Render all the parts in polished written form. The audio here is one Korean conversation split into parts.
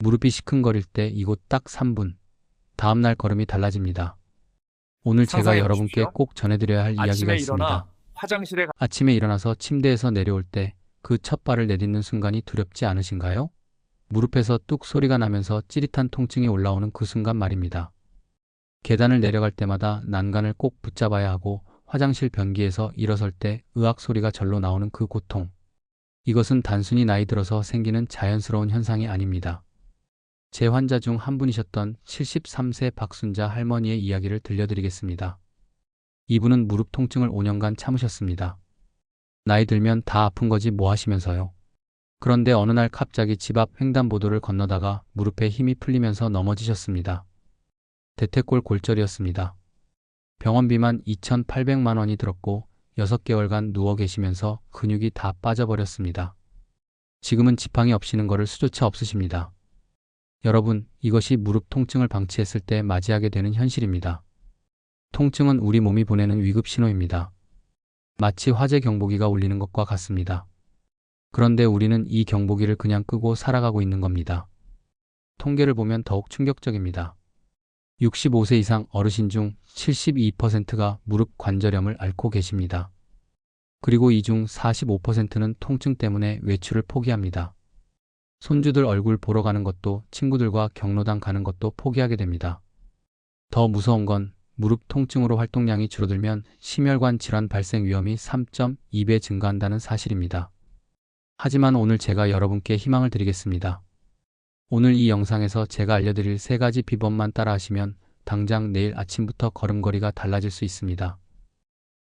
무릎이 시큰거릴 때 이곳 딱 3분. 다음날 걸음이 달라집니다. 오늘 제가 상상해 여러분께 보십시오. 꼭 전해드려야 할 이야기가 아침에 있습니다. 일어나 화장실에 아침에 일어나서 침대에서 내려올 때 그 첫 발을 내딛는 순간이 두렵지 않으신가요? 무릎에서 뚝 소리가 나면서 찌릿한 통증이 올라오는 그 순간 말입니다. 계단을 내려갈 때마다 난간을 꼭 붙잡아야 하고 화장실 변기에서 일어설 때 으악 소리가 절로 나오는 그 고통. 이것은 단순히 나이 들어서 생기는 자연스러운 현상이 아닙니다. 제 환자 중 한 분이셨던 73세 박순자 할머니의 이야기를 들려드리겠습니다. 이분은 무릎 통증을 5년간 참으셨습니다. 나이 들면 다 아픈 거지 뭐 하시면서요. 그런데 어느 날 갑자기 집 앞 횡단보도를 건너다가 무릎에 힘이 풀리면서 넘어지셨습니다. 대퇴골 골절이었습니다. 병원비만 2,800만 원이 들었고 6개월간 누워 계시면서 근육이 다 빠져버렸습니다. 지금은 지팡이 없이는 걸을 수조차 없으십니다. 여러분, 이것이 무릎 통증을 방치했을 때 맞이하게 되는 현실입니다. 통증은 우리 몸이 보내는 위급 신호입니다. 마치 화재 경보기가 울리는 것과 같습니다. 그런데 우리는 이 경보기를 그냥 끄고 살아가고 있는 겁니다. 통계를 보면 더욱 충격적입니다. 65세 이상 어르신 중 72%가 무릎 관절염을 앓고 계십니다. 그리고 이 중 45%는 통증 때문에 외출을 포기합니다. 손주들 얼굴 보러 가는 것도 친구들과 경로당 가는 것도 포기하게 됩니다. 더 무서운 건 무릎 통증으로 활동량이 줄어들면 심혈관 질환 발생 위험이 3.2배 증가한다는 사실입니다. 하지만 오늘 제가 여러분께 희망을 드리겠습니다. 오늘 이 영상에서 제가 알려드릴 3가지 비법만 따라하시면 당장 내일 아침부터 걸음걸이가 달라질 수 있습니다.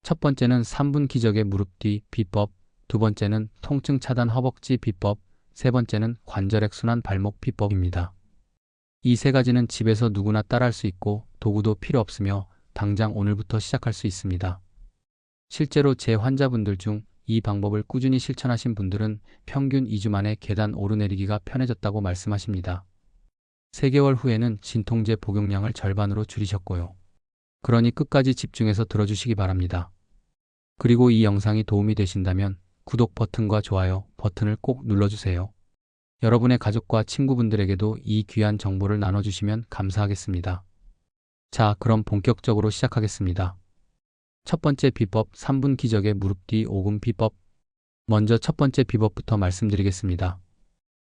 첫 번째는 3분 기적의 무릎 뒤 비법, 두 번째는 통증 차단 허벅지 비법, 세 번째는 관절액 순환 발목 비법입니다. 이 3가지는 집에서 누구나 따라할 수 있고 도구도 필요 없으며 당장 오늘부터 시작할 수 있습니다. 실제로 제 환자분들 중 이 방법을 꾸준히 실천하신 분들은 평균 2주 만에 계단 오르내리기가 편해졌다고 말씀하십니다. 3개월 후에는 진통제 복용량을 절반으로 줄이셨고요. 그러니 끝까지 집중해서 들어주시기 바랍니다. 그리고 이 영상이 도움이 되신다면 구독 버튼과 좋아요 버튼을 꼭 눌러주세요. 여러분의 가족과 친구분들에게도 이 귀한 정보를 나눠주시면 감사하겠습니다. 자, 그럼 본격적으로 시작하겠습니다. 첫 번째 비법, 3분 기적의 무릎 뒤 5분 비법. 먼저 첫 번째 비법부터 말씀드리겠습니다.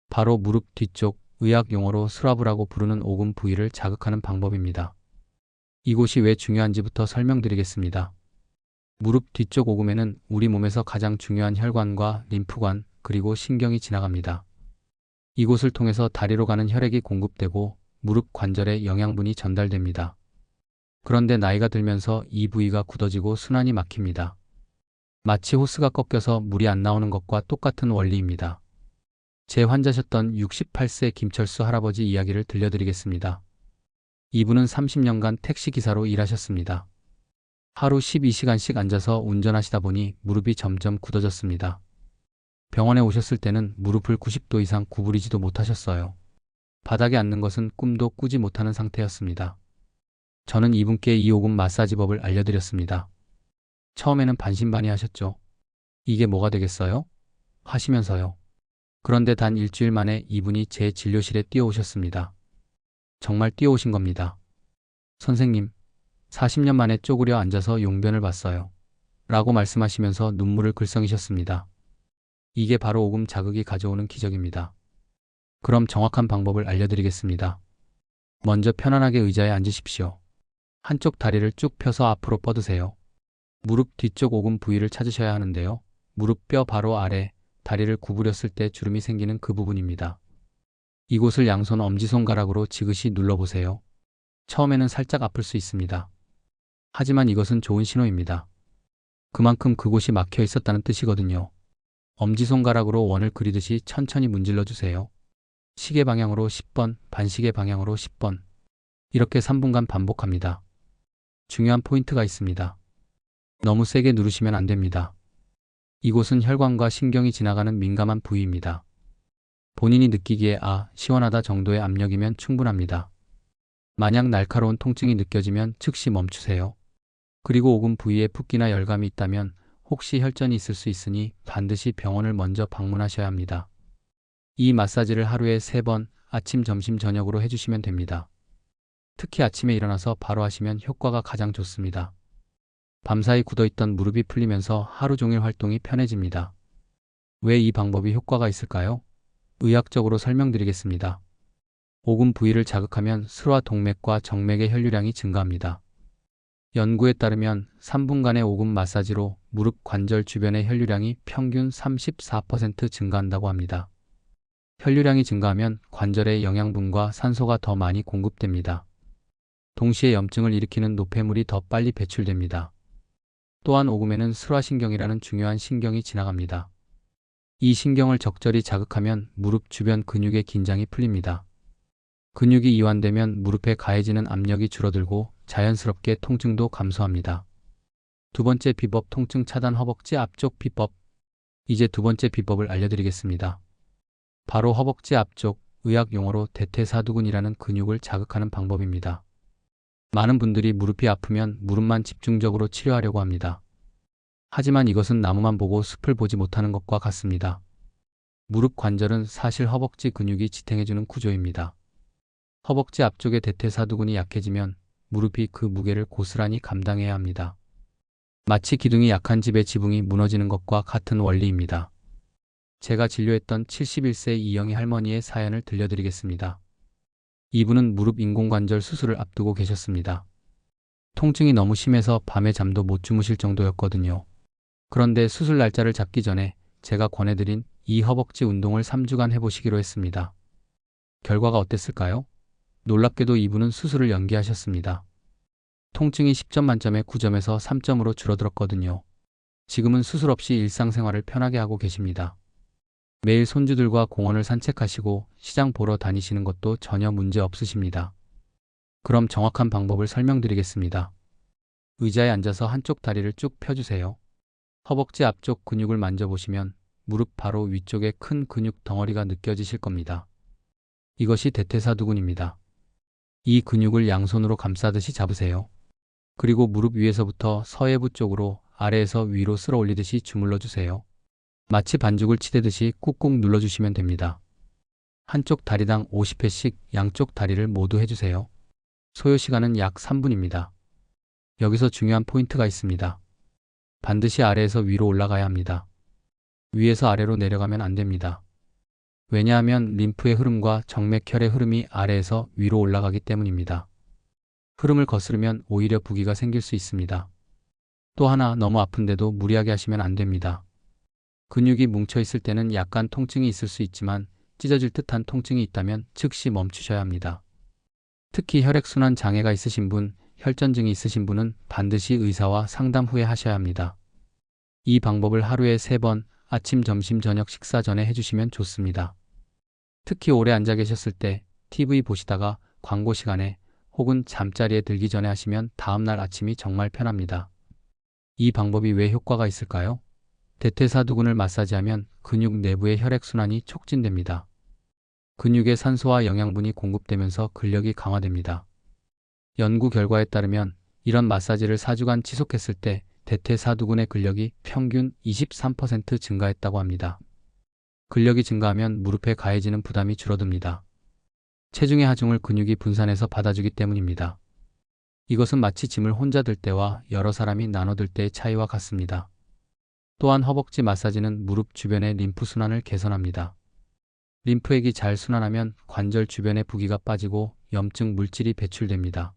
바로 무릎 뒤쪽, 의학 용어로 스라브라고 부르는 오금 부위를 자극하는 방법입니다. 이곳이 왜 중요한지부터 설명드리겠습니다. 무릎 뒤쪽 오금에는 우리 몸에서 가장 중요한 혈관과 림프관, 그리고 신경이 지나갑니다. 이곳을 통해서 다리로 가는 혈액이 공급되고 무릎 관절에 영양분이 전달됩니다. 그런데 나이가 들면서 이 부위가 굳어지고 순환이 막힙니다. 마치 호스가 꺾여서 물이 안 나오는 것과 똑같은 원리입니다. 제 환자셨던 68세 김철수 할아버지 이야기를 들려드리겠습니다. 이분은 30년간 택시기사로 일하셨습니다. 하루 12시간씩 앉아서 운전하시다 보니 무릎이 점점 굳어졌습니다. 병원에 오셨을 때는 무릎을 90도 이상 구부리지도 못하셨어요. 바닥에 앉는 것은 꿈도 꾸지 못하는 상태였습니다. 저는 이분께 이 오금 마사지법을 알려드렸습니다. 처음에는 반신반의하셨죠. 이게 뭐가 되겠어요? 하시면서요. 그런데 단 일주일 만에 이분이 제 진료실에 뛰어오셨습니다. 정말 뛰어오신 겁니다. 선생님, 40년 만에 쪼그려 앉아서 용변을 봤어요. 라고 말씀하시면서 눈물을 글썽이셨습니다. 이게 바로 오금 자극이 가져오는 기적입니다. 그럼 정확한 방법을 알려드리겠습니다. 먼저 편안하게 의자에 앉으십시오. 한쪽 다리를 쭉 펴서 앞으로 뻗으세요. 무릎 뒤쪽 오금 부위를 찾으셔야 하는데요. 무릎 뼈 바로 아래, 다리를 구부렸을 때 주름이 생기는 그 부분입니다. 이곳을 양손 엄지손가락으로 지그시 눌러보세요. 처음에는 살짝 아플 수 있습니다. 하지만 이것은 좋은 신호입니다. 그만큼 그곳이 막혀 있었다는 뜻이거든요. 엄지손가락으로 원을 그리듯이 천천히 문질러 주세요. 시계 방향으로 10번, 반시계 방향으로 10번. 이렇게 3분간 반복합니다. 중요한 포인트가 있습니다. 너무 세게 누르시면 안 됩니다. 이곳은 혈관과 신경이 지나가는 민감한 부위입니다. 본인이 느끼기에 시원하다 정도의 압력이면 충분합니다. 만약 날카로운 통증이 느껴지면 즉시 멈추세요. 그리고 오금 부위에 붓기나 열감이 있다면 혹시 혈전이 있을 수 있으니 반드시 병원을 먼저 방문하셔야 합니다. 이 마사지를 하루에 3번 아침, 점심, 저녁으로 해주시면 됩니다. 특히 아침에 일어나서 바로 하시면 효과가 가장 좋습니다. 밤사이 굳어있던 무릎이 풀리면서 하루 종일 활동이 편해집니다. 왜 이 방법이 효과가 있을까요? 의학적으로 설명드리겠습니다. 오금 부위를 자극하면 스로와 동맥과 정맥의 혈류량이 증가합니다. 연구에 따르면 3분간의 오금 마사지로 무릎 관절 주변의 혈류량이 평균 34% 증가한다고 합니다. 혈류량이 증가하면 관절에 영양분과 산소가 더 많이 공급됩니다. 동시에 염증을 일으키는 노폐물이 더 빨리 배출됩니다. 또한 오금에는 스로아신경이라는 중요한 신경이 지나갑니다. 이 신경을 적절히 자극하면 무릎 주변 근육의 긴장이 풀립니다. 근육이 이완되면 무릎에 가해지는 압력이 줄어들고 자연스럽게 통증도 감소합니다. 두 번째 비법, 통증 차단 허벅지 앞쪽 비법. 이제 두 번째 비법을 알려드리겠습니다. 바로 허벅지 앞쪽, 의학 용어로 대퇴사두근이라는 근육을 자극하는 방법입니다. 많은 분들이 무릎이 아프면 무릎만 집중적으로 치료하려고 합니다. 하지만 이것은 나무만 보고 숲을 보지 못하는 것과 같습니다. 무릎 관절은 사실 허벅지 근육이 지탱해주는 구조입니다. 허벅지 앞쪽의 대퇴사두근이 약해지면 무릎이 그 무게를 고스란히 감당해야 합니다. 마치 기둥이 약한 집의 지붕이 무너지는 것과 같은 원리입니다. 제가 진료했던 71세 이영희 할머니의 사연을 들려드리겠습니다. 이분은 무릎 인공관절 수술을 앞두고 계셨습니다. 통증이 너무 심해서 밤에 잠도 못 주무실 정도였거든요. 그런데 수술 날짜를 잡기 전에 제가 권해드린 이 허벅지 운동을 3주간 해보시기로 했습니다. 결과가 어땠을까요? 놀랍게도 이분은 수술을 연기하셨습니다. 통증이 10점 만점에 9점에서 3점으로 줄어들었거든요. 지금은 수술 없이 일상생활을 편하게 하고 계십니다. 매일 손주들과 공원을 산책하시고 시장 보러 다니시는 것도 전혀 문제 없으십니다. 그럼 정확한 방법을 설명드리겠습니다. 의자에 앉아서 한쪽 다리를 쭉 펴주세요. 허벅지 앞쪽 근육을 만져보시면 무릎 바로 위쪽에 큰 근육 덩어리가 느껴지실 겁니다. 이것이 대퇴사두근입니다. 이 근육을 양손으로 감싸듯이 잡으세요. 그리고 무릎 위에서부터 서해부 쪽으로 아래에서 위로 쓸어 올리듯이 주물러 주세요. 마치 반죽을 치대듯이 꾹꾹 눌러주시면 됩니다. 한쪽 다리당 50회씩 양쪽 다리를 모두 해주세요. 소요 시간은 약 3분입니다. 여기서 중요한 포인트가 있습니다. 반드시 아래에서 위로 올라가야 합니다. 위에서 아래로 내려가면 안 됩니다. 왜냐하면 림프의 흐름과 정맥혈의 흐름이 아래에서 위로 올라가기 때문입니다. 흐름을 거스르면 오히려 부기가 생길 수 있습니다. 또 하나, 너무 아픈데도 무리하게 하시면 안 됩니다. 근육이 뭉쳐있을 때는 약간 통증이 있을 수 있지만 찢어질 듯한 통증이 있다면 즉시 멈추셔야 합니다. 특히 혈액순환 장애가 있으신 분, 혈전증이 있으신 분은 반드시 의사와 상담 후에 하셔야 합니다. 이 방법을 하루에 3번, 아침, 점심, 저녁 식사 전에 해주시면 좋습니다. 특히 오래 앉아 계셨을 때 TV 보시다가 광고 시간에 혹은 잠자리에 들기 전에 하시면 다음날 아침이 정말 편합니다. 이 방법이 왜 효과가 있을까요? 대퇴사두근을 마사지하면 근육 내부의 혈액순환이 촉진됩니다. 근육에 산소와 영양분이 공급되면서 근력이 강화됩니다. 연구 결과에 따르면 이런 마사지를 4주간 지속했을 때 대퇴사두근의 근력이 평균 23% 증가했다고 합니다. 근력이 증가하면 무릎에 가해지는 부담이 줄어듭니다. 체중의 하중을 근육이 분산해서 받아주기 때문입니다. 이것은 마치 짐을 혼자 들 때와 여러 사람이 나눠 들 때의 차이와 같습니다. 또한 허벅지 마사지는 무릎 주변의 림프 순환을 개선합니다. 림프액이 잘 순환하면 관절 주변의 부기가 빠지고 염증 물질이 배출됩니다.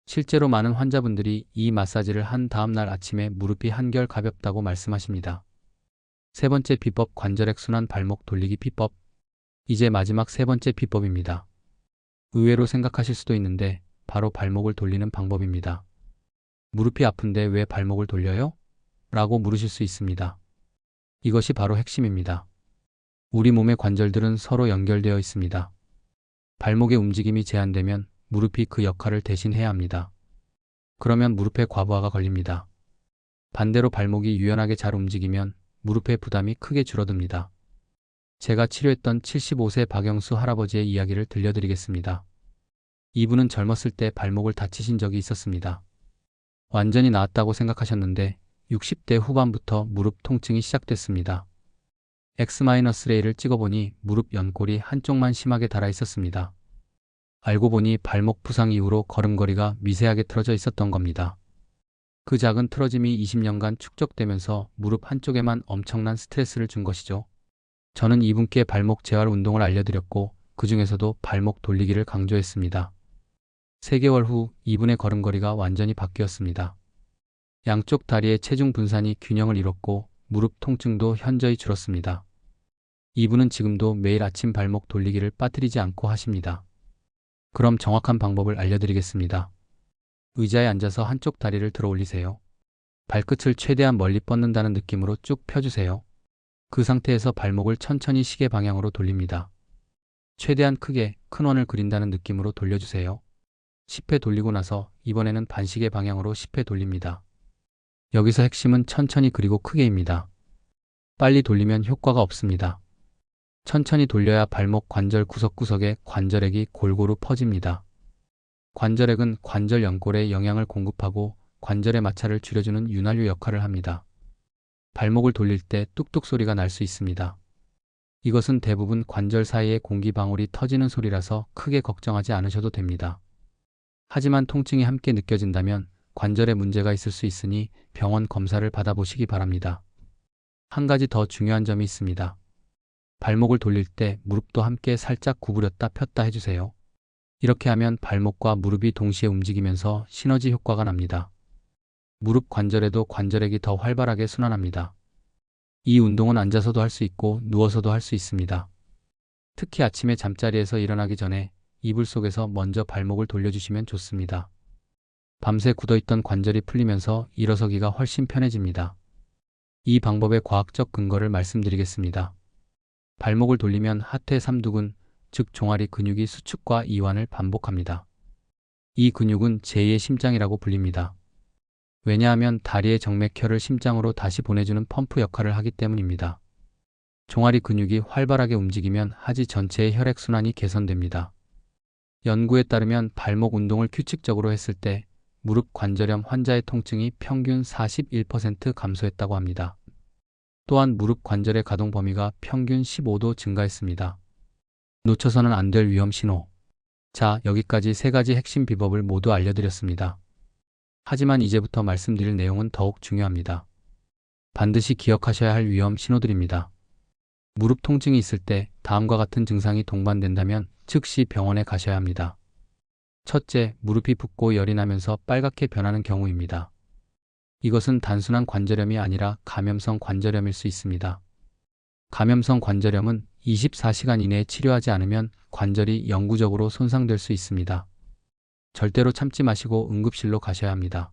실제로 많은 환자분들이 이 마사지를 한 다음 날 아침에 무릎이 한결 가볍다고 말씀하십니다. 세 번째 비법, 관절액 순환 발목 돌리기 비법. 이제 마지막 세 번째 비법입니다. 의외로 생각하실 수도 있는데 바로 발목을 돌리는 방법입니다. 무릎이 아픈데 왜 발목을 돌려요? 라고 물으실 수 있습니다. 이것이 바로 핵심입니다. 우리 몸의 관절들은 서로 연결되어 있습니다. 발목의 움직임이 제한되면 무릎이 그 역할을 대신해야 합니다. 그러면 무릎에 과부하가 걸립니다. 반대로 발목이 유연하게 잘 움직이면 무릎의 부담이 크게 줄어듭니다. 제가 치료했던 75세 박영수 할아버지의 이야기를 들려드리겠습니다. 이분은 젊었을 때 발목을 다치신 적이 있었습니다. 완전히 나았다고 생각하셨는데 60대 후반부터 무릎 통증이 시작됐습니다. X-레이를 찍어보니 무릎 연골이 한쪽만 심하게 닳아 있었습니다. 알고 보니 발목 부상 이후로 걸음걸이가 미세하게 틀어져 있었던 겁니다. 그 작은 틀어짐이 20년간 축적되면서 무릎 한쪽에만 엄청난 스트레스를 준 것이죠. 저는 이분께 발목 재활 운동을 알려드렸고 그 중에서도 발목 돌리기를 강조했습니다. 3개월 후 이분의 걸음걸이가 완전히 바뀌었습니다. 양쪽 다리의 체중 분산이 균형을 이뤘고 무릎 통증도 현저히 줄었습니다. 이분은 지금도 매일 아침 발목 돌리기를 빠뜨리지 않고 하십니다. 그럼 정확한 방법을 알려드리겠습니다. 의자에 앉아서 한쪽 다리를 들어 올리세요. 발끝을 최대한 멀리 뻗는다는 느낌으로 쭉 펴주세요. 그 상태에서 발목을 천천히 시계 방향으로 돌립니다. 최대한 크게 큰 원을 그린다는 느낌으로 돌려주세요. 10회 돌리고 나서 이번에는 반시계 방향으로 10회 돌립니다. 여기서 핵심은 천천히 그리고 크게입니다. 빨리 돌리면 효과가 없습니다. 천천히 돌려야 발목 관절 구석구석에 관절액이 골고루 퍼집니다. 관절액은 관절 연골에 영양을 공급하고 관절의 마찰을 줄여주는 윤활유 역할을 합니다. 발목을 돌릴 때 뚝뚝 소리가 날 수 있습니다. 이것은 대부분 관절 사이에 공기 방울이 터지는 소리라서 크게 걱정하지 않으셔도 됩니다. 하지만 통증이 함께 느껴진다면 관절에 문제가 있을 수 있으니 병원 검사를 받아보시기 바랍니다. 한 가지 더 중요한 점이 있습니다. 발목을 돌릴 때 무릎도 함께 살짝 구부렸다 폈다 해주세요. 이렇게 하면 발목과 무릎이 동시에 움직이면서 시너지 효과가 납니다. 무릎 관절에도 관절액이 더 활발하게 순환합니다. 이 운동은 앉아서도 할 수 있고 누워서도 할 수 있습니다. 특히 아침에 잠자리에서 일어나기 전에 이불 속에서 먼저 발목을 돌려주시면 좋습니다. 밤새 굳어있던 관절이 풀리면서 일어서기가 훨씬 편해집니다. 이 방법의 과학적 근거를 말씀드리겠습니다. 발목을 돌리면 하태 삼두근, 즉 종아리 근육이 수축과 이완을 반복합니다. 이 근육은 제2의 심장이라고 불립니다. 왜냐하면 다리의 정맥혈을 심장으로 다시 보내주는 펌프 역할을 하기 때문입니다. 종아리 근육이 활발하게 움직이면 하지 전체의 혈액순환이 개선됩니다. 연구에 따르면 발목 운동을 규칙적으로 했을 때 무릎 관절염 환자의 통증이 평균 41% 감소했다고 합니다. 또한 무릎 관절의 가동 범위가 평균 15도 증가했습니다. 놓쳐서는 안 될 위험 신호. 자, 여기까지 3가지 핵심 비법을 모두 알려드렸습니다. 하지만 이제부터 말씀드릴 내용은 더욱 중요합니다. 반드시 기억하셔야 할 위험 신호들입니다. 무릎 통증이 있을 때 다음과 같은 증상이 동반된다면 즉시 병원에 가셔야 합니다. 첫째, 무릎이 붓고 열이 나면서 빨갛게 변하는 경우입니다. 이것은 단순한 관절염이 아니라 감염성 관절염일 수 있습니다. 감염성 관절염은 24시간 이내에 치료하지 않으면 관절이 영구적으로 손상될 수 있습니다. 절대로 참지 마시고 응급실로 가셔야 합니다.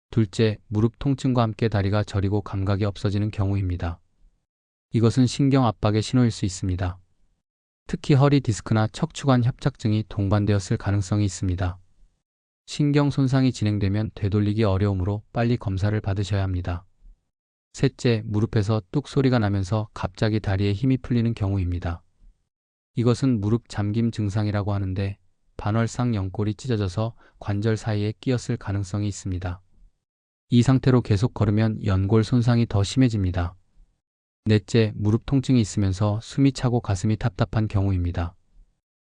둘째, 무릎 통증과 함께 다리가 저리고 감각이 없어지는 경우입니다. 이것은 신경 압박의 신호일 수 있습니다. 특히 허리 디스크나 척추관 협착증이 동반되었을 가능성이 있습니다. 신경 손상이 진행되면 되돌리기 어려우므로 빨리 검사를 받으셔야 합니다. 셋째, 무릎에서 뚝 소리가 나면서 갑자기 다리에 힘이 풀리는 경우입니다. 이것은 무릎 잠김 증상이라고 하는데 반월상 연골이 찢어져서 관절 사이에 끼었을 가능성이 있습니다. 이 상태로 계속 걸으면 연골 손상이 더 심해집니다. 넷째, 무릎 통증이 있으면서 숨이 차고 가슴이 답답한 경우입니다.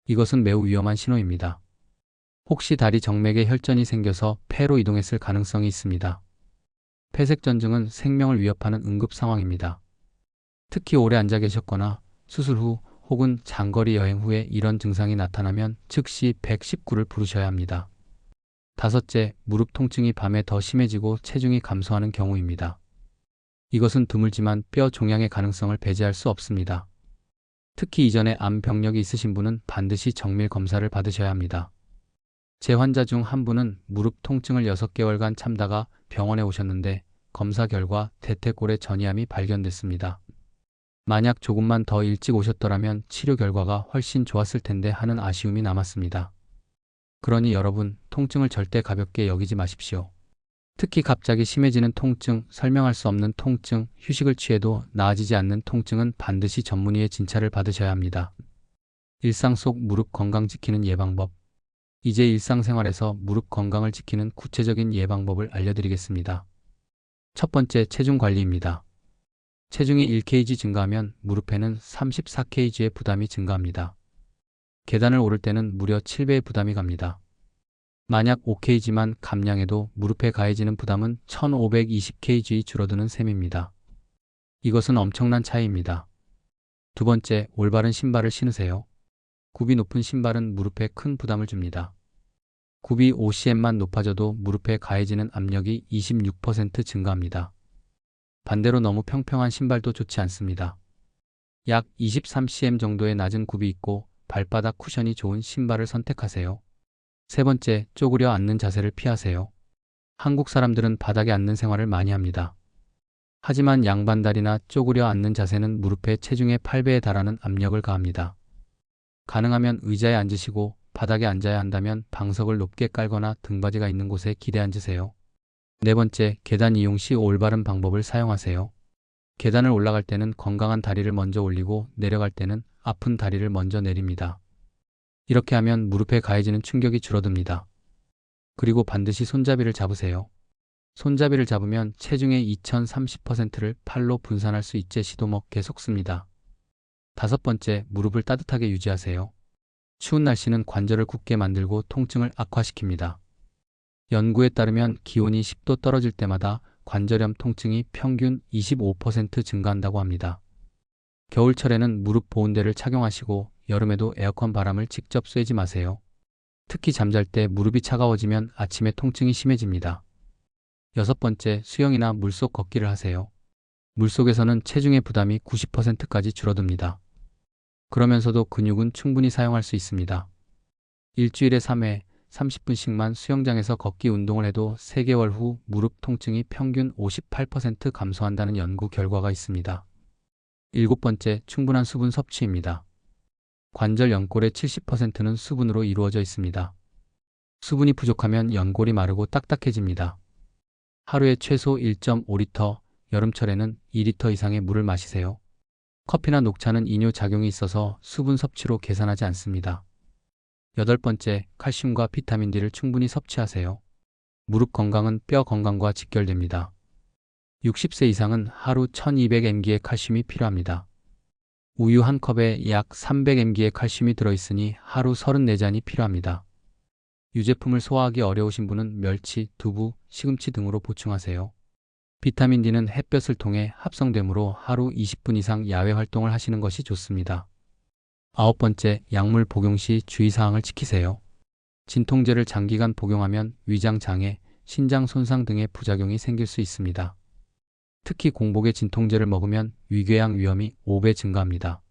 이것은 매우 위험한 신호입니다. 혹시 다리 정맥에 혈전이 생겨서 폐로 이동했을 가능성이 있습니다. 폐색전증은 생명을 위협하는 응급 상황입니다. 특히 오래 앉아 계셨거나 수술 후 혹은 장거리 여행 후에 이런 증상이 나타나면 즉시 119를 부르셔야 합니다. 다섯째, 무릎 통증이 밤에 더 심해지고 체중이 감소하는 경우입니다. 이것은 드물지만 뼈 종양의 가능성을 배제할 수 없습니다. 특히 이전에 암 병력이 있으신 분은 반드시 정밀 검사를 받으셔야 합니다. 제 환자 중 한 분은 무릎 통증을 6개월간 참다가 병원에 오셨는데 검사 결과 대퇴골에 전이암이 발견됐습니다. 만약 조금만 더 일찍 오셨더라면 치료 결과가 훨씬 좋았을 텐데 하는 아쉬움이 남았습니다. 그러니 여러분, 통증을 절대 가볍게 여기지 마십시오. 특히 갑자기 심해지는 통증, 설명할 수 없는 통증, 휴식을 취해도 나아지지 않는 통증은 반드시 전문의의 진찰을 받으셔야 합니다. 일상 속 무릎 건강 지키는 예방법. 이제 일상생활에서 무릎 건강을 지키는 구체적인 예방법을 알려드리겠습니다. 첫 번째, 체중 관리입니다. 체중이 1kg 증가하면 무릎에는 34kg의 부담이 증가합니다. 계단을 오를 때는 무려 7배의 부담이 갑니다. 만약 5kg만 감량해도 무릎에 가해지는 부담은 1520kg 줄어드는 셈입니다. 이것은 엄청난 차이입니다. 두 번째, 올바른 신발을 신으세요. 굽이 높은 신발은 무릎에 큰 부담을 줍니다. 굽이 5cm만 높아져도 무릎에 가해지는 압력이 26% 증가합니다. 반대로 너무 평평한 신발도 좋지 않습니다. 약 23cm 정도의 낮은 굽이 있고 발바닥 쿠션이 좋은 신발을 선택하세요. 세 번째, 쪼그려 앉는 자세를 피하세요. 한국 사람들은 바닥에 앉는 생활을 많이 합니다. 하지만 양반다리나 쪼그려 앉는 자세는 무릎에 체중의 8배에 달하는 압력을 가합니다. 가능하면 의자에 앉으시고 바닥에 앉아야 한다면 방석을 높게 깔거나 등받이가 있는 곳에 기대 앉으세요. 네 번째, 계단 이용 시 올바른 방법을 사용하세요. 계단을 올라갈 때는 건강한 다리를 먼저 올리고 내려갈 때는 아픈 다리를 먼저 내립니다. 이렇게 하면 무릎에 가해지는 충격이 줄어듭니다. 그리고 반드시 손잡이를 잡으세요. 손잡이를 잡으면 체중의 2030%를 팔로 분산할 수 있게 시도먹게 속습니다. 다섯 번째, 무릎을 따뜻하게 유지하세요. 추운 날씨는 관절을 굳게 만들고 통증을 악화시킵니다. 연구에 따르면 기온이 10도 떨어질 때마다 관절염 통증이 평균 25% 증가한다고 합니다. 겨울철에는 무릎 보온대를 착용하시고 여름에도 에어컨 바람을 직접 쐬지 마세요. 특히 잠잘 때 무릎이 차가워지면 아침에 통증이 심해집니다. 여섯 번째, 수영이나 물속 걷기를 하세요. 물속에서는 체중의 부담이 90%까지 줄어듭니다. 그러면서도 근육은 충분히 사용할 수 있습니다. 일주일에 3회 30분씩만 수영장에서 걷기 운동을 해도 3개월 후 무릎 통증이 평균 58% 감소한다는 연구 결과가 있습니다. 일곱 번째, 충분한 수분 섭취입니다. 관절 연골의 70%는 수분으로 이루어져 있습니다. 수분이 부족하면 연골이 마르고 딱딱해집니다. 하루에 최소 1.5리터, 여름철에는 2리터 이상의 물을 마시세요. 커피나 녹차는 이뇨작용이 있어서 수분 섭취로 계산하지 않습니다. 여덟 번째, 칼슘과 비타민 D를 충분히 섭취하세요. 무릎 건강은 뼈 건강과 직결됩니다. 60세 이상은 하루 1200mg의 칼슘이 필요합니다. 우유 한 컵에 약 300mg의 칼슘이 들어있으니 하루 34잔이 필요합니다. 유제품을 소화하기 어려우신 분은 멸치, 두부, 시금치 등으로 보충하세요. 비타민 D는 햇볕을 통해 합성되므로 하루 20분 이상 야외 활동을 하시는 것이 좋습니다. 아홉 번째, 약물 복용 시 주의사항을 지키세요. 진통제를 장기간 복용하면 위장 장애, 신장 손상 등의 부작용이 생길 수 있습니다. 특히 공복에 진통제를 먹으면 위궤양 위험이 5배 증가합니다.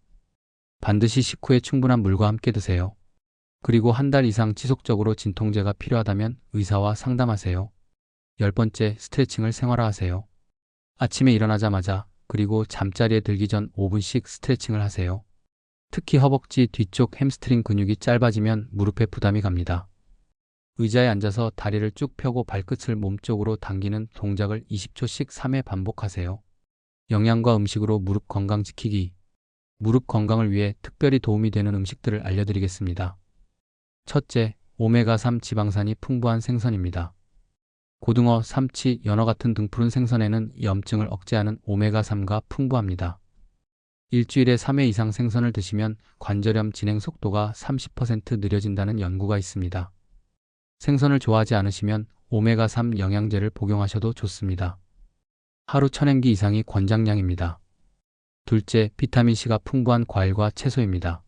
반드시 식후에 충분한 물과 함께 드세요. 그리고 한 달 이상 지속적으로 진통제가 필요하다면 의사와 상담하세요. 열 번째, 스트레칭을 생활화하세요. 아침에 일어나자마자 그리고 잠자리에 들기 전 5분씩 스트레칭을 하세요. 특히 허벅지 뒤쪽 햄스트링 근육이 짧아지면 무릎에 부담이 갑니다. 의자에 앉아서 다리를 쭉 펴고 발끝을 몸쪽으로 당기는 동작을 20초씩 3회 반복하세요. 영양과 음식으로 무릎 건강 지키기. 무릎 건강을 위해 특별히 도움이 되는 음식들을 알려드리겠습니다. 첫째, 오메가3 지방산이 풍부한 생선입니다. 고등어, 삼치, 연어 같은 등푸른 생선에는 염증을 억제하는 오메가3가 풍부합니다. 일주일에 3회 이상 생선을 드시면 관절염 진행 속도가 30% 느려진다는 연구가 있습니다. 생선을 좋아하지 않으시면 오메가3 영양제를 복용하셔도 좋습니다. 하루 1000mg 이상이 권장량입니다. 둘째, 비타민C가 풍부한 과일과 채소입니다.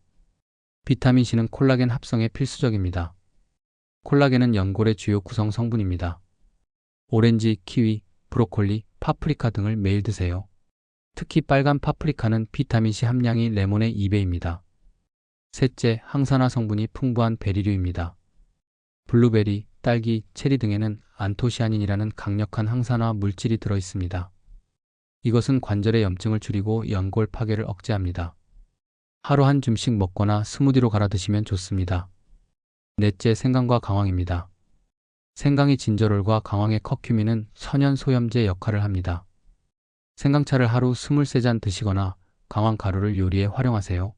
비타민C는 콜라겐 합성에 필수적입니다. 콜라겐은 연골의 주요 구성 성분입니다. 오렌지, 키위, 브로콜리, 파프리카 등을 매일 드세요. 특히 빨간 파프리카는 비타민C 함량이 레몬의 2배입니다. 셋째, 항산화 성분이 풍부한 베리류입니다. 블루베리, 딸기, 체리 등에는 안토시아닌이라는 강력한 항산화 물질이 들어있습니다. 이것은 관절의 염증을 줄이고 연골 파괴를 억제합니다. 하루 한 줌씩 먹거나 스무디로 갈아 드시면 좋습니다. 넷째, 생강과 강황입니다. 생강이 진저롤과 강황의 커큐민은 천연소염제 역할을 합니다. 생강차를 하루 23잔 드시거나 강황 가루를 요리에 활용하세요.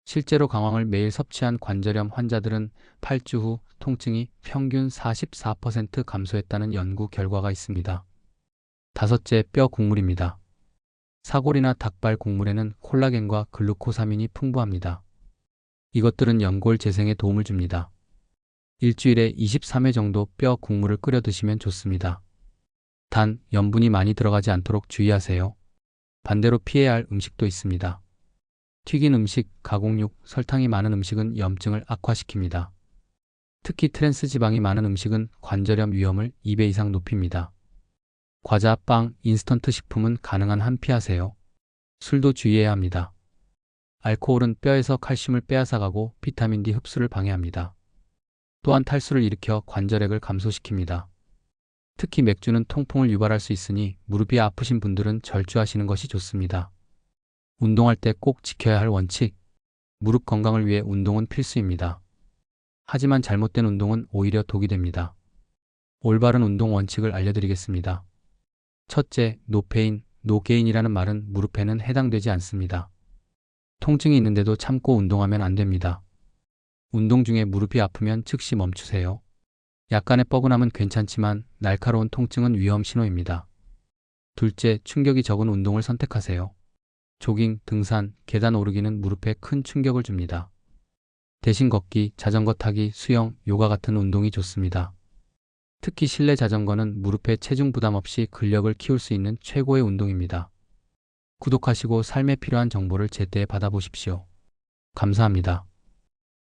실제로 강황을 매일 섭취한 관절염 환자들은 8주 후 통증이 평균 44% 감소했다는 연구 결과가 있습니다. 다섯째, 뼈 국물입니다. 사골이나 닭발 국물에는 콜라겐과 글루코사민이 풍부합니다. 이것들은 연골 재생에 도움을 줍니다. 일주일에 23회 정도 뼈 국물을 끓여 드시면 좋습니다. 단, 염분이 많이 들어가지 않도록 주의하세요. 반대로 피해야 할 음식도 있습니다. 튀긴 음식, 가공육, 설탕이 많은 음식은 염증을 악화시킵니다. 특히 트랜스 지방이 많은 음식은 관절염 위험을 2배 이상 높입니다. 과자, 빵, 인스턴트 식품은 가능한 한 피하세요. 술도 주의해야 합니다. 알코올은 뼈에서 칼슘을 빼앗아가고 비타민 D 흡수를 방해합니다. 또한 탈수를 일으켜 관절액을 감소시킵니다. 특히 맥주는 통풍을 유발할 수 있으니 무릎이 아프신 분들은 절주하시는 것이 좋습니다. 운동할 때 꼭 지켜야 할 원칙. 무릎 건강을 위해 운동은 필수입니다. 하지만 잘못된 운동은 오히려 독이 됩니다. 올바른 운동 원칙을 알려드리겠습니다. 첫째, 노페인, 노게인이라는 말은 무릎에는 해당되지 않습니다. 통증이 있는데도 참고 운동하면 안 됩니다. 운동 중에 무릎이 아프면 즉시 멈추세요. 약간의 뻐근함은 괜찮지만 날카로운 통증은 위험 신호입니다. 둘째, 충격이 적은 운동을 선택하세요. 조깅, 등산, 계단 오르기는 무릎에 큰 충격을 줍니다. 대신 걷기, 자전거 타기, 수영, 요가 같은 운동이 좋습니다. 특히 실내 자전거는 무릎에 체중 부담 없이 근력을 키울 수 있는 최고의 운동입니다. 구독하시고 삶에 필요한 정보를 제때 받아보십시오. 감사합니다.